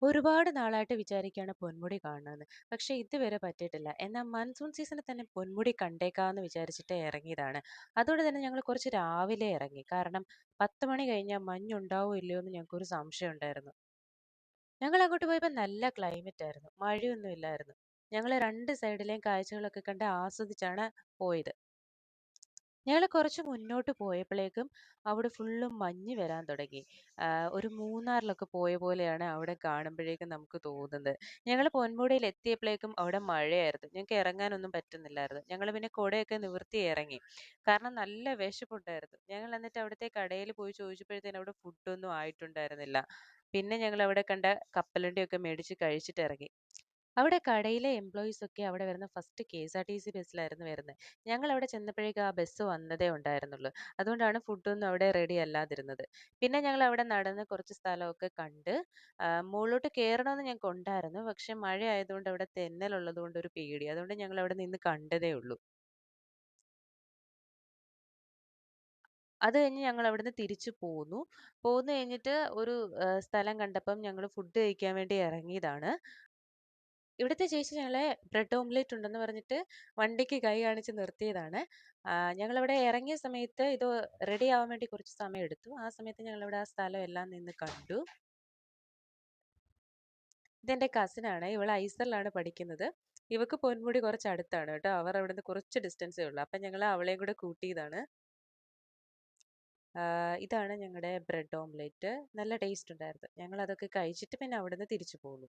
ഒരുപാട് നാളായിട്ട് വിചാരിക്കുകയാണ് പൊന്മുടി കാണണമെന്ന്. പക്ഷേ ഇതുവരെ പറ്റിയിട്ടില്ല. എന്നാൽ മൺസൂൺ സീസണിൽ തന്നെ പൊന്മുടി കണ്ടേക്കാമെന്ന് വിചാരിച്ചിട്ട് ഇറങ്ങിയതാണ്. അതുകൊണ്ട് തന്നെ ഞങ്ങൾ കുറച്ച് രാവിലെ ഇറങ്ങി. കാരണം 10 മണി കഴിഞ്ഞാൽ മഞ്ഞുണ്ടാവോ ഇല്ലയോ എന്ന് ഞങ്ങൾക്കൊരു സംശയം ഉണ്ടായിരുന്നു. ഞങ്ങൾ അങ്ങോട്ട് പോയപ്പോൾ നല്ല ക്ലൈമറ്റ് ആയിരുന്നു. മഴയൊന്നും ഇല്ലായിരുന്നു. ഞങ്ങൾ 2 സൈഡിലെയും കാഴ്ചകളൊക്കെ കണ്ട് ആസ്വദിച്ചാണ് പോയത്. ഞങ്ങള് കുറച്ച് മുന്നോട്ട് പോയപ്പളേക്കും അവിടെ ഫുള്ളും മഞ്ഞ് വരാൻ തുടങ്ങി. ഒരു മൂന്നാറിലൊക്കെ പോയ പോലെയാണ് അവിടെ കാണുമ്പഴേക്കും നമുക്ക് തോന്നുന്നത്. ഞങ്ങള് പൊന്മുടിയിൽ എത്തിയപ്പളേക്കും അവിടെ മഴയായിരുന്നു. ഞങ്ങക്ക് ഇറങ്ങാനൊന്നും പറ്റുന്നില്ലായിരുന്നു. ഞങ്ങള് പിന്നെ കുടയൊക്കെ നിവർത്തി ഇറങ്ങി. കാരണം നല്ല വിശപ്പുണ്ടായിരുന്നു. ഞങ്ങൾ എന്നിട്ട് അവിടുത്തെ കടയിൽ പോയി ചോദിച്ചപ്പോഴത്തേനും അവിടെ ഫുഡൊന്നും ആയിട്ടുണ്ടായിരുന്നില്ല. പിന്നെ ഞങ്ങളവിടെ കണ്ട കപ്പലണ്ടിയൊക്കെ മേടിച്ച് കഴിച്ചിട്ട് ഇറങ്ങി. അവിടെ കടയിലെ എംപ്ലോയീസ് ഒക്കെ അവിടെ വരുന്ന ഫസ്റ്റ് കെഎസ്ആർടിസി ബസ്സിലായിരുന്നു വരുന്നത്. ഞങ്ങൾ അവിടെ ചെന്നപ്പോഴേക്കും ആ ബസ് വന്നതേ ഉണ്ടായിരുന്നുള്ളൂ. അതുകൊണ്ടാണ് ഫുഡൊന്നും അവിടെ റെഡി അല്ലാതിരുന്നത്. പിന്നെ ഞങ്ങൾ അവിടെ നടന്ന് കുറച്ച് സ്ഥലമൊക്കെ കണ്ട് മോളിലോട്ട് കേറണമെന്ന് ഞങ്ങൾക്ക് ഉണ്ടായിരുന്നു. പക്ഷെ മഴ ആയതുകൊണ്ട് അവിടെ തെന്നലുള്ളത് കൊണ്ട് ഒരു പേടി. അതുകൊണ്ട് ഞങ്ങൾ അവിടെ നിന്ന് കണ്ടതേ ഉള്ളൂ. അത് കഴിഞ്ഞ് ഞങ്ങൾ അവിടുന്ന് തിരിച്ചു പോന്നു. പോന്നു കഴിഞ്ഞിട്ട് ഒരു സ്ഥലം കണ്ടപ്പം ഞങ്ങൾ ഫുഡ് കഴിക്കാൻ വേണ്ടി ഇറങ്ങിയതാണ്. ഇവിടുത്തെ ചേച്ചി ഞങ്ങളെ ബ്രെഡ് ഓംലെറ്റ് ഉണ്ടെന്ന് പറഞ്ഞിട്ട് വണ്ടിക്ക് കൈ കാണിച്ച് നിർത്തിയതാണ്. ഞങ്ങളവിടെ ഇറങ്ങിയ സമയത്ത് ഇത് റെഡി ആവാൻ വേണ്ടി കുറച്ച് സമയം എടുത്തു. ആ സമയത്ത് ഞങ്ങളവിടെ ആ സ്ഥലം എല്ലാം നിന്ന് കണ്ടു. ഇതെന്റെ കസിനാണ്. ഇവള് ഐസറിലാണ് പഠിക്കുന്നത്. ഇവക്ക് പൊന്മുടി കുറച്ച് അടുത്താണ് കേട്ടോ. അവർ അവിടുന്ന് കുറച്ച് ഡിസ്റ്റൻസേ ഉള്ളൂ. അപ്പം ഞങ്ങള് അവളെയും കൂടെ കൂട്ടിയതാണ്. ഇതാണ് ഞങ്ങടെ ബ്രെഡ് ഓംലെറ്റ്. നല്ല ടേസ്റ്റ് ഉണ്ടായിരുന്നു. ഞങ്ങളതൊക്കെ കഴിച്ചിട്ട് പിന്നെ അവിടുന്ന് തിരിച്ചു പോന്നു.